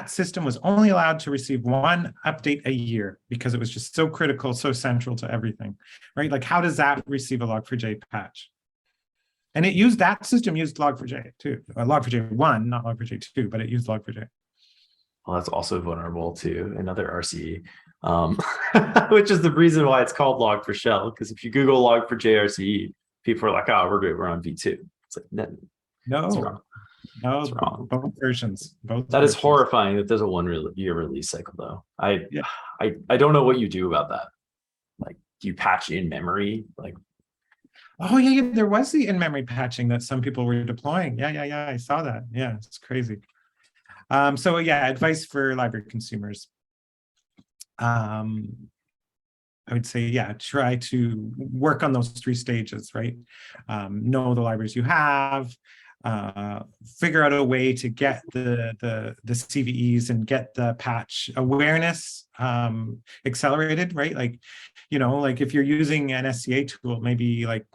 system was only allowed to receive one update a year because it was just so critical, so central to everything, right? Like, how does that receive a Log4j patch? And that system used Log4j too, Log4j 1, not Log4j 2, but it used Log4j. Well, that's also vulnerable to another RCE, which is the reason why it's called Log4Shell. Because if you Google Log4j RCE, people are like, "Oh, we're good. We're on V2." It's like, no, it's wrong. No, it's wrong. Both versions. That is horrifying that there's a 1 year release cycle, though. I don't know what you do about that. Like, do you patch in memory? Like, oh yeah, there was the in-memory patching that some people were deploying. Yeah, I saw that. Yeah, it's crazy. So yeah, advice for library consumers. I would say, yeah, try to work on those 3 stages, right? Know the libraries you have, figure out a way to get the CVEs and get the patch awareness accelerated, right? Like, like if you're using an SCA tool, maybe like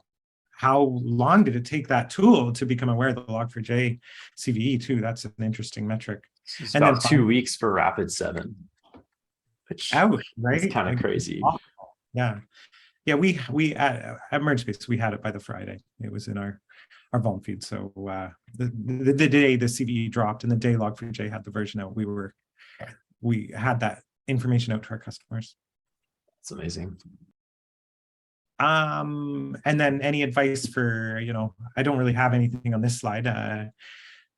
how long did it take that tool to become aware of the Log4j CVE too? That's an interesting metric. It's And about then 2 weeks for Rapid 7, which right? is kind of Like, crazy. yeah. Yeah, we at MergeSpace, we had it by the Friday. It was in our vuln feed. So the day the CVE dropped and the day Log4j had the version out, we had that information out to our customers. It's amazing. And then any advice for, I don't really have anything on this slide,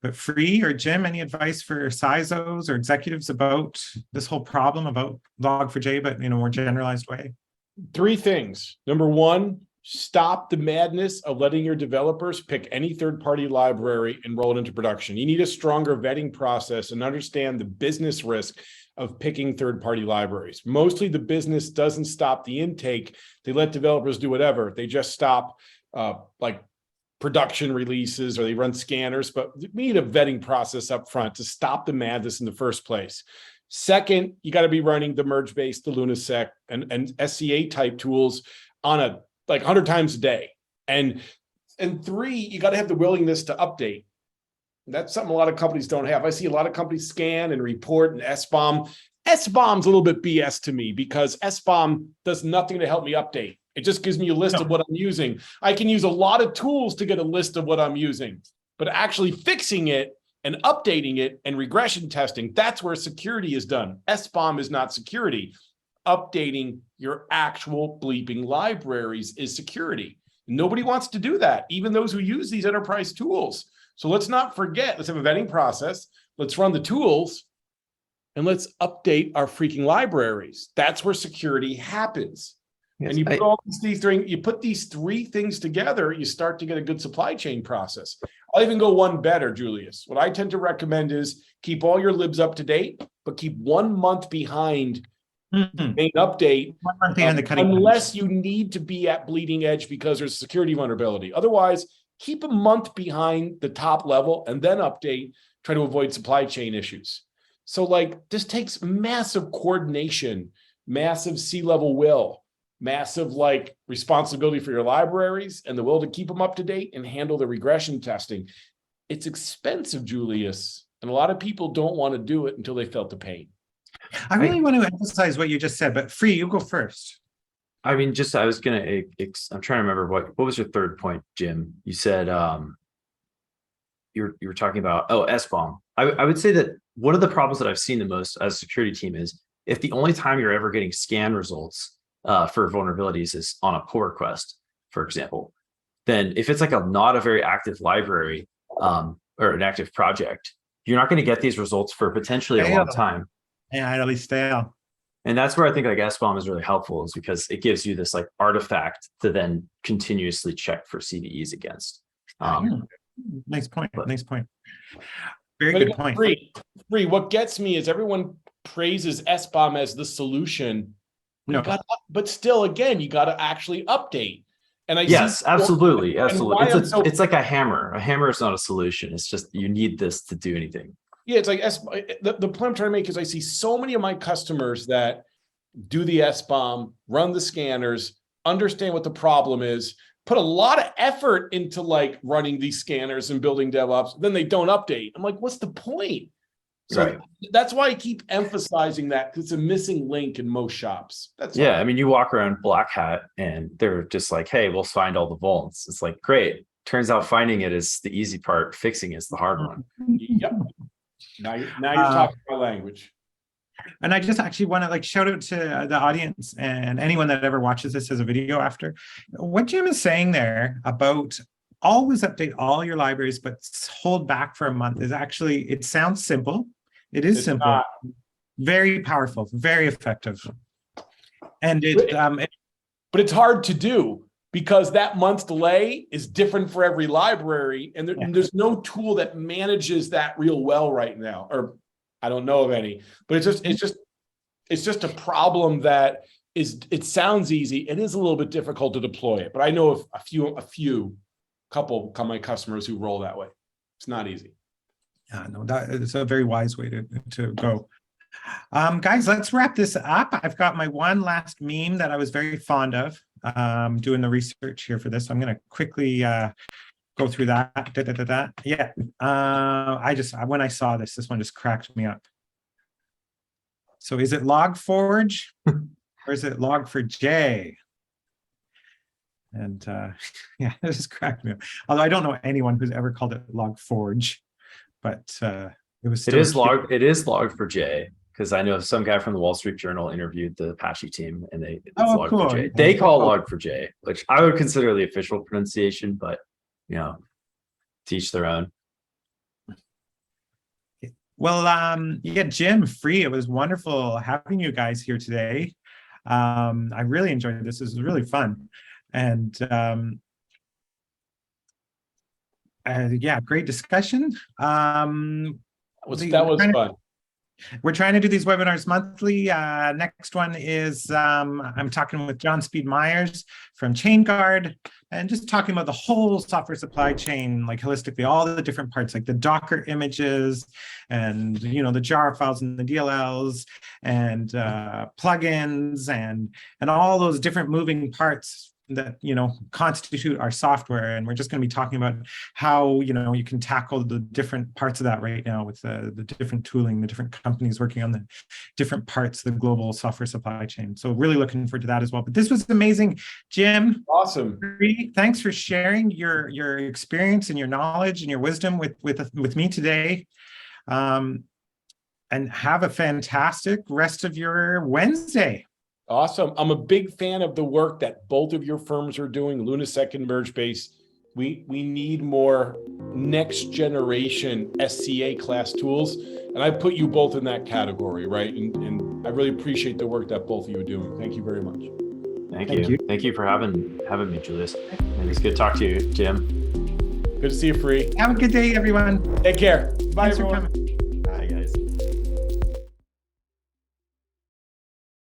but Free or Jim, any advice for CISOs or executives about this whole problem about Log4j, but in a more generalized way? 3 things. Number 1, stop the madness of letting your developers pick any third-party library and roll it into production. You need a stronger vetting process and understand the business risk of picking third-party libraries. Mostly the business doesn't stop the intake. They let developers do whatever. They just stop like production releases, or they run scanners, but we need a vetting process up front to stop the madness in the first place. Second, you got to be running the MergeSpace, the Lunasec, and SCA type tools on a like 100 times a day. And 3, you got to have the willingness to update. That's something a lot of companies don't have. I see a lot of companies scan and report and SBOM. SBOM's a little bit BS to me, because SBOM does nothing to help me update. It just gives me a list of what I'm using. I can use a lot of tools to get a list of what I'm using, but actually fixing it and updating it and regression testing, that's where security is done. SBOM is not security. Updating your actual bleeping libraries is security. Nobody wants to do that, even those who use these enterprise tools. So let's not forget, let's have a vetting process. Let's run the tools and let's update our freaking libraries. That's where security happens. Yes, and you put all these things, you put these 3 things together, you start to get a good supply chain process. I'll even go one better, Julius. What I tend to recommend is keep all your libs up to date, but keep 1 month behind the main update, 1 month behind the cutting unless you need to be at bleeding edge because there's a security vulnerability. Otherwise, keep a month behind the top level and then update, try to avoid supply chain issues. So like this takes massive coordination, massive C-level will, massive like responsibility for your libraries and the will to keep them up to date and handle the regression testing. It's expensive, Julius, and a lot of people don't want to do it until they felt the pain. I really want to emphasize what you just said, but Free, you go first. I mean, just I was gonna. I'm trying to remember what was your third point, Jim. You said you were talking about SBOM. I would say that one of the problems that I've seen the most as a security team is if the only time you're ever getting scan results for vulnerabilities is on a pull request, for example, then if it's like not a very active library or an active project, you're not going to get these results for potentially a long time. Yeah, at least stale. And that's where I think like SBOM is really helpful, is because it gives you this like artifact to then continuously check for CVEs against. Nice point. Nice point. Very good point. Free. What gets me is everyone praises SBOM as the solution. No. But still, again, you got to actually update. And absolutely. It's like a hammer. A hammer is not a solution. It's just you need this to do anything. Yeah, it's like the point I'm trying to make is I see so many of my customers that do the SBOM, run the scanners, understand what the problem is, put a lot of effort into like running these scanners and building DevOps, then they don't update. I'm like, what's the point? So that's why I keep emphasizing that, because it's a missing link in most shops. I mean, you walk around Black Hat and they're just like, hey, we'll find all the vulns. It's like, great. Turns out finding it is the easy part. Fixing is the hard one. Yep. Now you're talking my language. And I just actually want to like shout out to the audience and anyone that ever watches this as a video after. What Jim is saying there about always update all your libraries, but hold back for a month is actually, it sounds simple. It is simple, very powerful, very effective. And but it's hard to do because that month's delay is different for every library. And there's no tool that manages that real well right now, or I don't know of any, but it's just a problem that it sounds easy. It is a little bit difficult to deploy it, but I know of a couple of my customers who roll that way. It's not easy. Yeah, no, that is a very wise way to go. Guys, let's wrap this up. I've got my one last meme that I was very fond of doing the research here for this. So I'm going to quickly go through that. Yeah, when I saw this one just cracked me up. So is it Log4J or is it Log4J? And yeah, it just cracked me up. Although I don't know anyone who's ever called it Log4J, but it was still it is Log4J, because I know some guy from the Wall Street Journal interviewed the Apache team, and it's Log4J. Cool. They call Log4J, which I would consider the official pronunciation, but teach their own. Well, yeah, Jim, Free, it was wonderful having you guys here today. I really enjoyed this. This was really fun. And yeah, great discussion. That was fun. We're trying to do these webinars monthly. Next one is I'm talking with John Speed Myers from ChainGuard, and just talking about the whole software supply chain, like holistically, all the different parts, like the Docker images and the jar files and the DLLs and plugins and all those different moving parts that constitute our software. And we're just going to be talking about how you can tackle the different parts of that right now with the different tooling, the different companies working on the different parts of the global software supply chain. So really looking forward to that as well. But this was amazing, Jim. Awesome. Thanks for sharing your experience and your knowledge and your wisdom with me today. And have a fantastic rest of your Wednesday. Awesome. I'm a big fan of the work that both of your firms are doing, Lunasec and MergeBase. We need more next generation SCA class tools. And I put you both in that category, right? And I really appreciate the work that both of you are doing. Thank you very much. Thank you. Thank you for having me, Julius. And it's good to talk to you, Jim. Good to see you, Free. Have a good day, everyone. Take care. Bye, Thanks everyone. for coming.